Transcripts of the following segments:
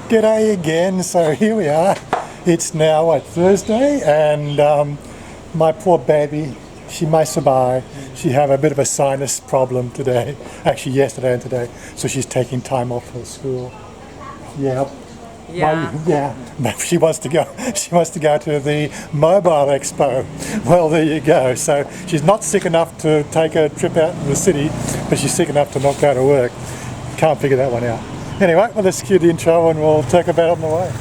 G'day again. So here we are. It's now what, Thursday, and my poor baby, she may survive. She had a bit of a sinus problem today, actually yesterday and today, so she's taking time off from school. Yeah. But she wants to go. She wants to go to the Mobile Expo. Well, there you go. So she's not sick enough to take a trip out to the city, but she's sick enough to not go to work. Can't figure that one out. Anyway, well, let's cue the intro and we'll talk about it on the way.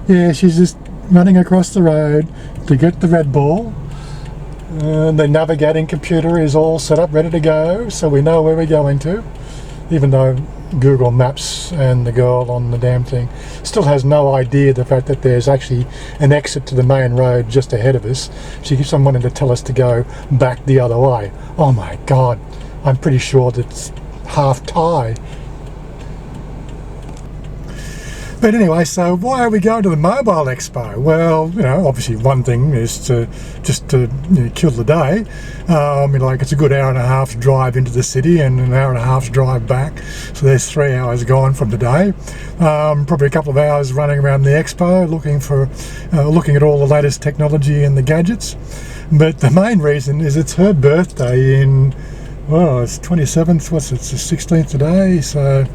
Yeah, she's just running across the road to get the Red Bull. The navigating computer is all set up, ready to go, so we know where we're going to, even though Google Maps and the girl on the damn thing still has no idea the fact that there's actually an exit to the main road just ahead of us. She keeps on wanting to tell us to go back the other way. Oh my God, I'm pretty sure that's half Thai. But anyway, so why are we going to the Mobile Expo? Well, you know, obviously one thing is to kill the day. It's a good hour and a half drive into the city and an hour and a half drive back. So there's 3 hours gone from the day. Probably a couple of hours running around the expo, looking at all the latest technology and the gadgets. But the main reason is it's her birthday in, well, it's 27th. It's the 16th today, so.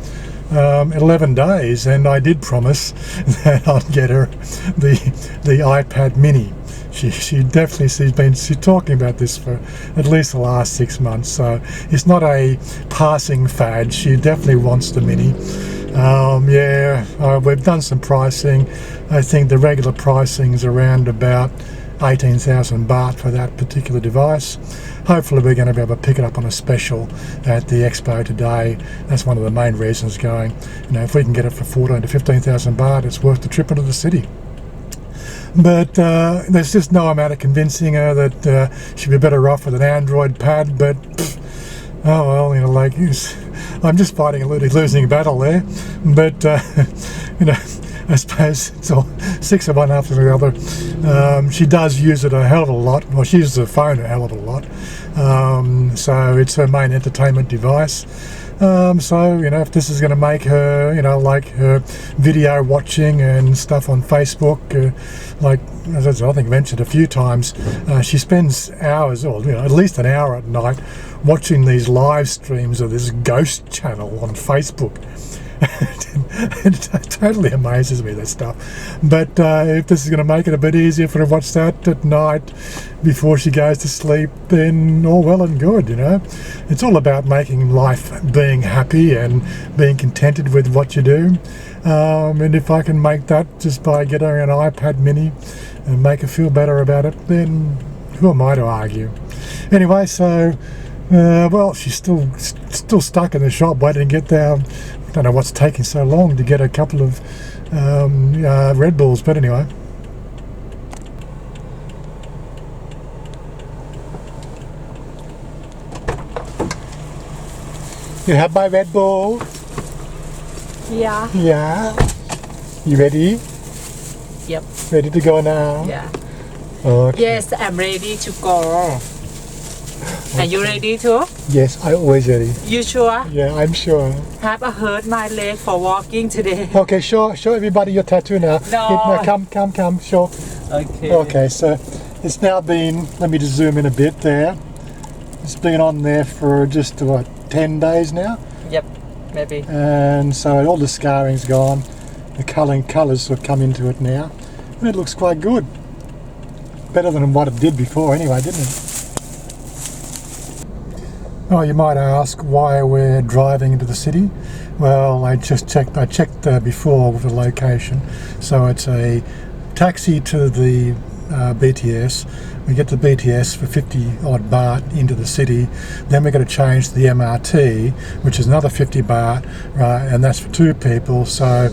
11 days, and I did promise that I'd get her the iPad mini. She's talking about this for at least the last 6 months, so it's not a passing fad. She definitely wants the mini. We've done some pricing. I think the regular pricing is around about 18,000 baht for that particular device. Hopefully we're going to be able to pick it up on a special at the expo today. That's one of the main reasons going. You know, if we can get it for 14 to 15,000 baht, it's worth the trip into the city. But there's just no amount of convincing her that she'd be better off with an Android pad. But oh well, you know, I'm just fighting a losing battle there. But I suppose it's all 6 of one after the other. She does use it a hell of a lot. Well, she uses the phone a hell of a lot. So it's her main entertainment device. So, you know, if this is going to make her, like her video watching and stuff on Facebook, as I think I mentioned a few times, she spends hours, or at least an hour at night, watching these live streams of this ghost channel on Facebook. It totally amazes me, that stuff. But if this is going to make it a bit easier for her to watch that at night before she goes to sleep, then all well and good, you know. It's all about making life, being happy and being contented with what you do. And if I can make that just by getting her an iPad mini and make her feel better about it, then who am I to argue? Anyway, so she's still stuck in the shop waiting to get there. I don't know what's taking so long to get a couple of Red Bulls, but anyway. You have my Red Bull? Yeah. Yeah. You ready? Yep. Ready to go now? Yeah. Okay. Yes, I'm ready to go. Are you ready too? Yes, I'm always ready. You sure? Yeah, I'm sure. Have I hurt my leg for walking today? Okay, show everybody your tattoo now. No. Come, show. Okay. Okay, so it's now been, let me just zoom in a bit there. It's been on there for just, 10 days now? Yep, maybe. And so all the scarring's gone. The colours have come into it now. And it looks quite good. Better than what it did before anyway, didn't it? Oh, you might ask why we're driving into the city. Well, I checked before with the location. So it's a taxi to the BTS. We get the BTS for 50 odd baht into the city. Then we're going to change to the MRT, which is another 50 baht, right? And that's for 2 people. So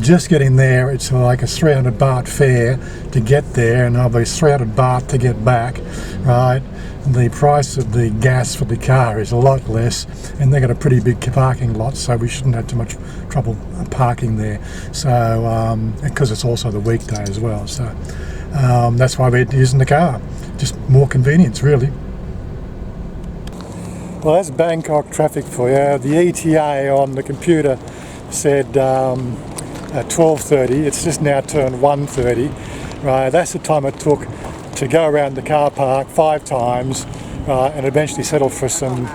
just getting there, it's like a 300 baht fare to get there, and obviously 300 baht to get back, right? The price of the gas for the car is a lot less, and they've got a pretty big parking lot, so we shouldn't have too much trouble parking there. So, because it's also the weekday as well, so that's why we're using the car. Just more convenience, really. Well, that's Bangkok traffic for you. The ETA on the computer said at 12:30. It's just now turned 1:30. Right, that's the time it took to go around the car park 5 times, and eventually settle for some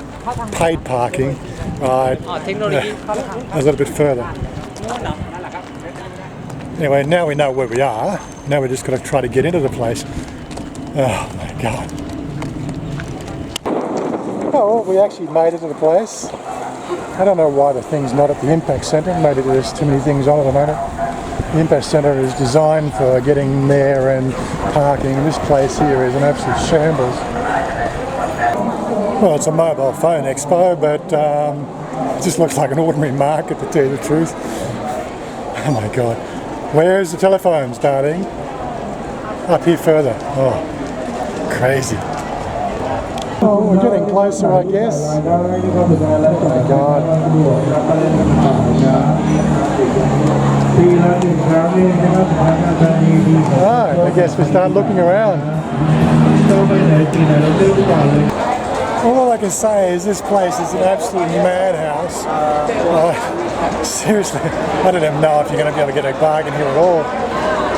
paid parking. Right, a little bit further. Anyway, now we know where we are. Now we're just got to try to get into the place. Oh my God. Oh, well, we actually made it to the place. I don't know why the thing's not at the Impact Centre. Maybe there's too many things on at the moment. The Impact Centre is designed for getting there and parking. This place here is an absolute shambles. Well, it's a mobile phone expo, but it just looks like an ordinary market, to tell you the truth. Oh my God. Where's the telephones, darling? Up here further. Oh, crazy. Oh, we're getting closer, I guess. Oh my God. Right, I guess we start looking around. All I can say is this place is an absolute madhouse. Seriously, I don't even know if you're going to be able to get a bargain here at all.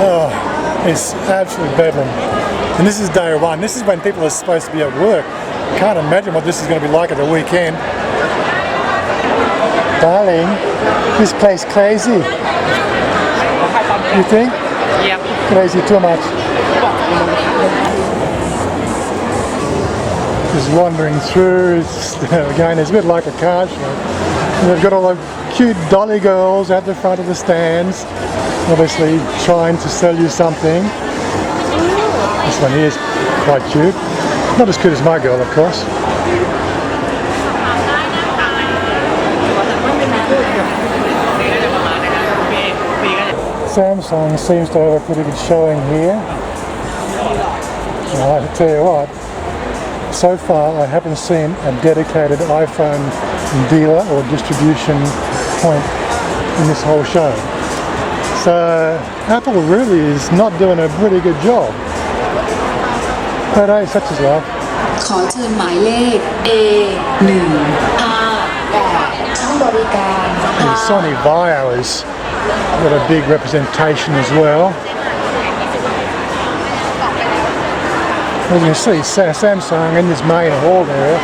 Oh, it's absolute bedlam. And this is day one. This is when people are supposed to be at work. Can't imagine what this is going to be like at the weekend. Darling, this place crazy. You think? Yep. Crazy too much. Just wandering through. Again, it's a bit like a car show. And they've got all the cute dolly girls at the front of the stands, obviously trying to sell you something. This one here is quite cute. Not as cute as my girl, of course. Samsung seems to have a pretty good showing here. I tell you what, so far I haven't seen a dedicated iPhone dealer or distribution point in this whole show. So Apple really is not doing a pretty good job. But hey, such is life. ขอเชิญหมายเลข A158 ช่องบริการ And Sony Vaio has got a big representation as well. As you can see, Samsung in this main hall area,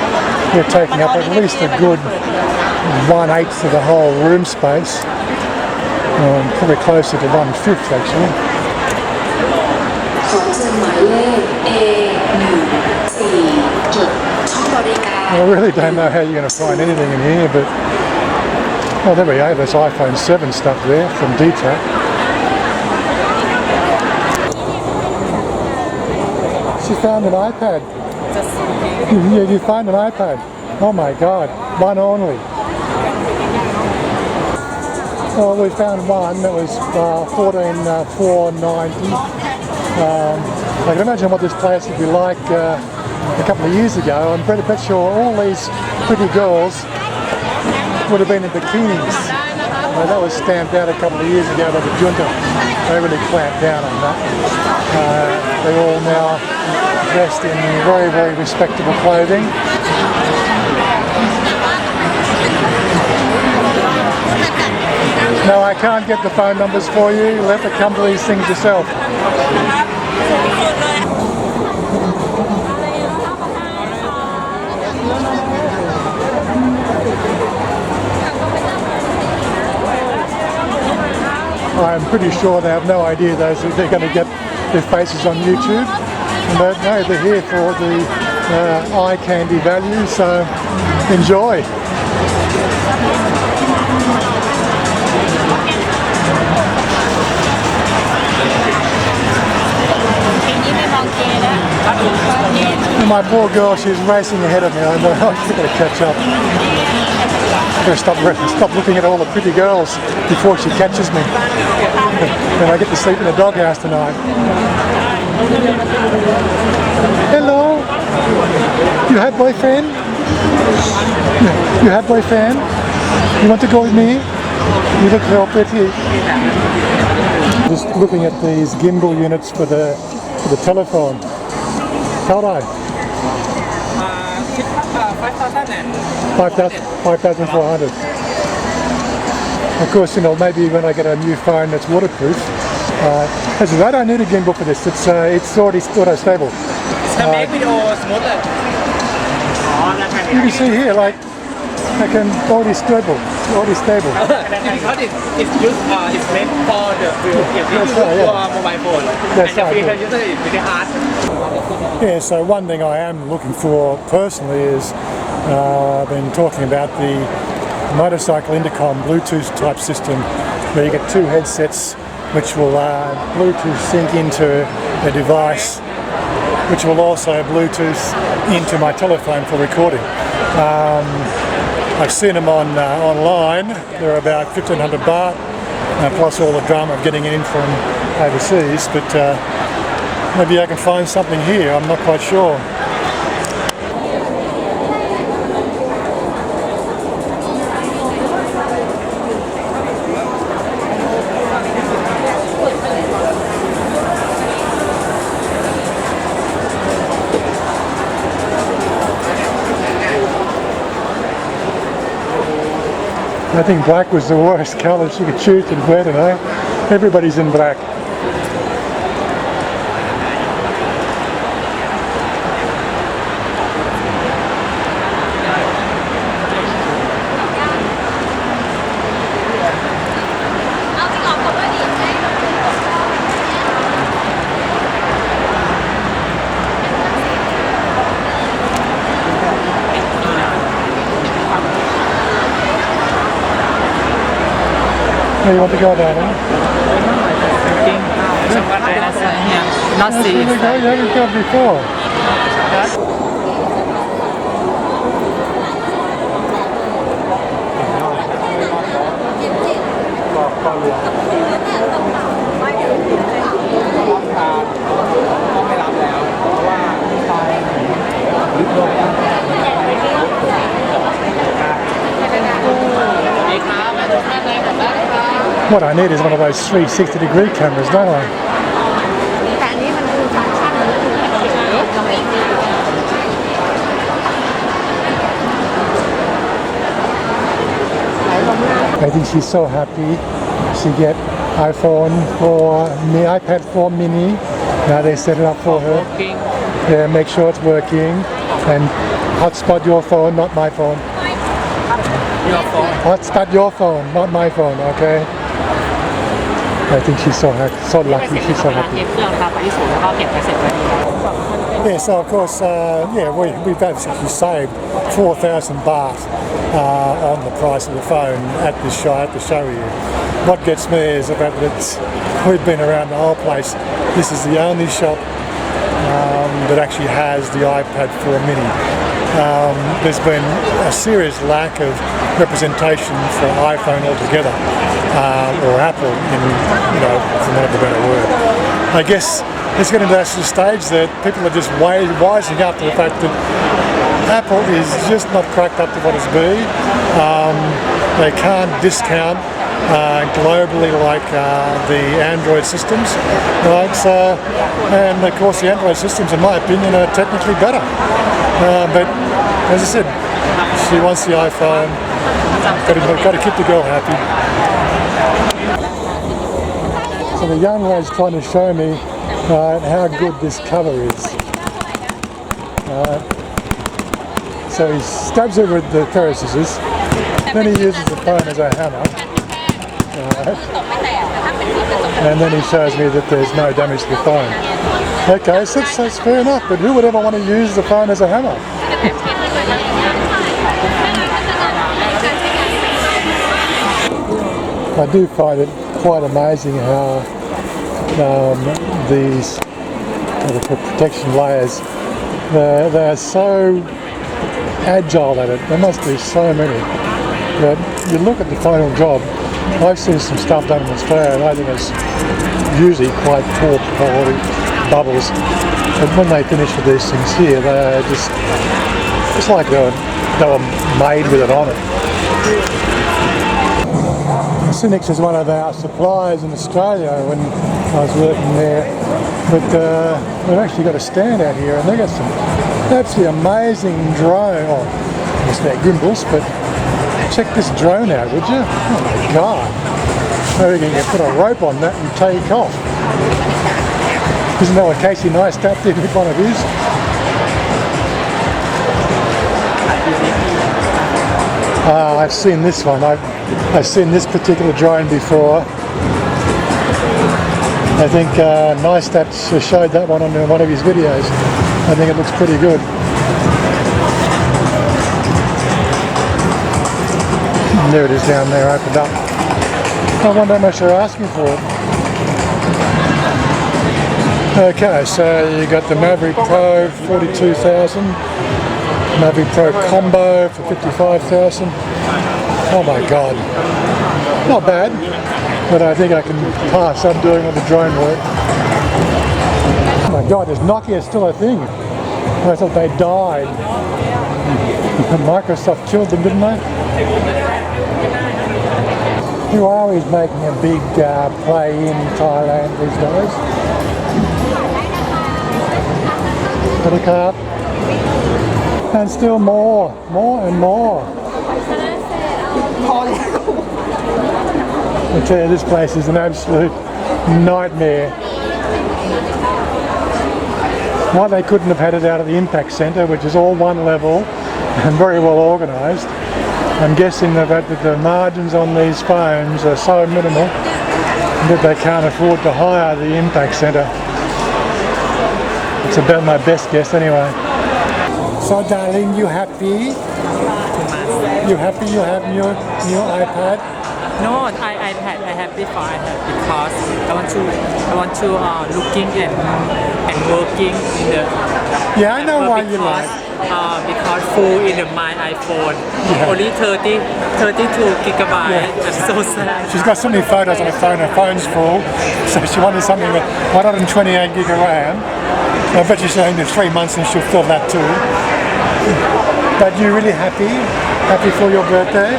they're taking up at least a good 1/8 of the whole room space. Probably closer to 1/5 actually. ขอเชิญหมายเลข A146 ช่องบริการ I really don't know how you're going to find anything in here, but oh, there we go. There's iPhone 7 stuff there from DTAC. She found an iPad. You found an iPad. Oh my God, one only. Well, we found one that was $14,490. I can imagine what this place would be like a couple of years ago. I'm pretty sure all these pretty girls would have been in bikinis. That was stamped out a couple of years ago by the junta. They really clamped down on that. They're all now dressed in very, very respectable clothing. No, I can't get the phone numbers for you. You'll have to come to these things yourself. I'm pretty sure they have no idea they're going to get their faces on YouTube. But no, they're here for the eye candy value, so enjoy. And my poor girl, she's racing ahead of me. I know I've got to catch up. I've got to stop looking at all the pretty girls before she catches me. And I get to sleep in the doghouse tonight. Hello. You have boyfriend? You have boyfriend? You want to go with me? You look real pretty. Just looking at these gimbal units for the telephone. How old are you? 5,400. Of course, you know, maybe when I get a new phone that's waterproof. I don't need a gimbal for this. It's already auto-stable. To make video smoother. You can see here, like, I can already stable. Because it's meant for the mobile phone. That's and the right, frequent user is really hard. Yeah, so one thing I am looking for personally is I've been talking about the motorcycle intercom Bluetooth type system where you get two headsets which will Bluetooth sync into a device which will also Bluetooth into my telephone for recording. I've seen them online. They're about 1,500 baht plus all the drama of getting it in from overseas, but maybe I can find something here, I'm not quite sure. I think black was the worst colour she could choose to wear today. Everybody's in black. Oh, you want to go there, huh? Not see. You haven't come before. What I need is one of those 360-degree cameras, don't I? I think she's so happy. She get iPad 4 mini. Now they set it up for her. Yeah, make sure it's working. And hotspot your phone, not my phone. Your phone. Hotspot your phone, not my phone, okay? I think she's so happy, so lucky, she's so happy. Yeah, so of course, we've basically saved 4,000 baht on the price of the phone at the show here. What gets me is the fact that we've been around the whole place. This is the only shop that actually has the iPad 4 mini. There's been a serious lack of representation for iPhone altogether, or Apple, for want of a better word. I guess it's getting to that stage that people are just wising up to the fact that Apple is just not cracked up to what it's be. They can't discount globally like the Android systems, right? So, and of course the Android systems, in my opinion, are technically better. But as I said, she wants the iPhone. Got to keep the girl happy. So the young lady's trying to show me how good this cover is. So he stabs it with the pair of scissors. Then he uses the phone as a hammer. And then he shows me that there's no damage to the phone. Okay, so that's fair enough, but who would ever want to use the phone as a hammer? I do find it quite amazing how these protection layers They're so agile at it. There must be so many. But you look at the final job. I've seen some stuff done in Australia, and I think it's usually quite poor quality bubbles. But when they finish with these things here, they're just, it's like they were made with it on it. Cynics is one of our suppliers in Australia when I was working there, but we've actually got a stand out here, and they've got some absolutely amazing drone. Oh, it's their gimbals, but check this drone out, would you? Oh my God! I reckon you can put a rope on that and take off. Isn't that what Casey Neistat did with one of his? I've seen this one. I've seen this particular drone before. I think Neistat showed that one on one of his videos. I think it looks pretty good. And there it is down there, opened up. I wonder how much they're asking for it. Okay, so you got the Maverick Pro 42,000, Maverick Pro Combo for 55,000. Oh my God, not bad, but I think I can pass up doing all the drone work. Oh my God, is Nokia still a thing? I thought they died. Microsoft killed them, didn't they? Huawei is making a big play in Thailand these days. Got a car. And still more and more. I tell you, this place is an absolute nightmare. Why they couldn't have had it out of the impact centre, which is all one level and very well organised. I'm guessing that the margins on these phones are so minimal that they can't afford to hire the impact centre. It's about my best guess anyway. So darling, you happy? You happy you have new iPad? No, iPad. I have before iPad because I want to looking and working in the. Yeah, I know why you like. Because full in my iPhone, only 32 gigabytes. Yeah. I'm so sad. She's got so many photos on her phone. Her phone's full, so she wanted something with 128 gig of RAM. I bet she's saying in 3 months and she'll fill that too. But you really happy? Happy for your birthday?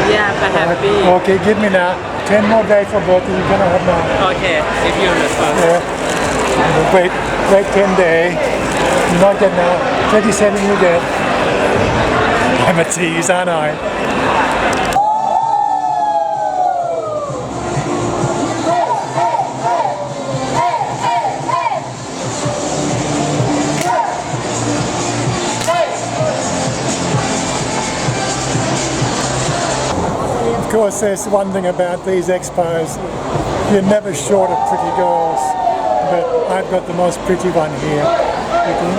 Yeah, I'm happy. Okay, give me now 10 more days for birthday. You're gonna have now. Okay, if you respond. Yeah. Wait 10 days. Not get now. 27 you get. I'm a tease, aren't I? Of course, there's one thing about these expos. You're never short of pretty girls. But I've got the most pretty one here. You think?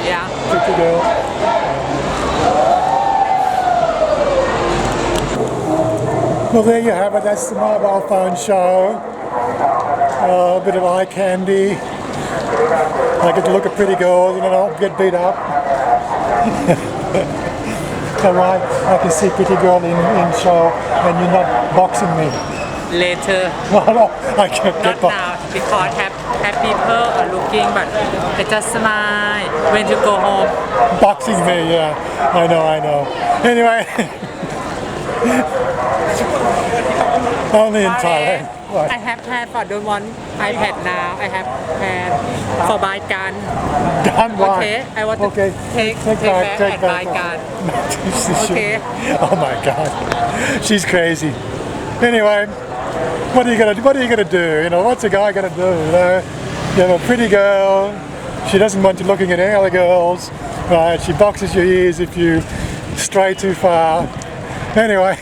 Yeah. Pretty girl. Well, there you have it. That's the mobile phone show. A bit of eye candy. I get to look at pretty girls and then I'll get beat up. Alright, I can see pretty girl in show and you're not boxing me. Later. No, I can't Not get boxed. now because have people are looking, but I just smile when you go home. Boxing me, yeah. I know. Anyway. Only in Thailand. What? I have had but don't want iPad now. I have had for buy gun. Gun why? Okay, I want to take back and buy gun. Okay. Oh my God. She's crazy. Anyway, what are you gonna do? You know, what's a guy gonna do? You know, you have a pretty girl. She doesn't want you looking at any other girls. Right? She boxes your ears if you stray too far. Anyway,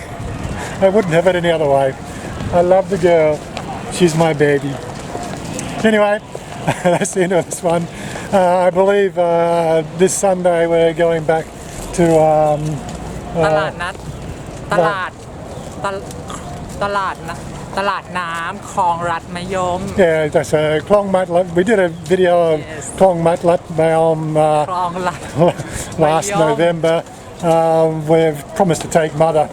I wouldn't have it any other way. I love the girl. She's my baby. Anyway, that's the end of this one. I believe this Sunday we're going back to ตลาดนัดตลาดนะ ตลาดน้ำคลองรัดมะยม Yeah, that's a Klong Mat Lat. We did a video of Yes. Klong Mat Lat Maom คลองรัด last Mayom. November. We've promised to take Mother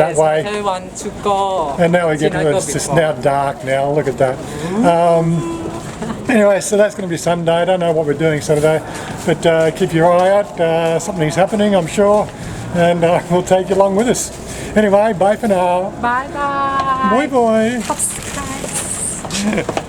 that Yes, way. I want to go. And now we get Did not to go it's just before. now dark now. Look at that. Anyway, so that's going to be Sunday. I don't know what we're doing Saturday, but keep your eye out. Something's happening, I'm sure, and we'll take you along with us. Anyway, bye for now. Bye bye. Boy, boy. Subscribe.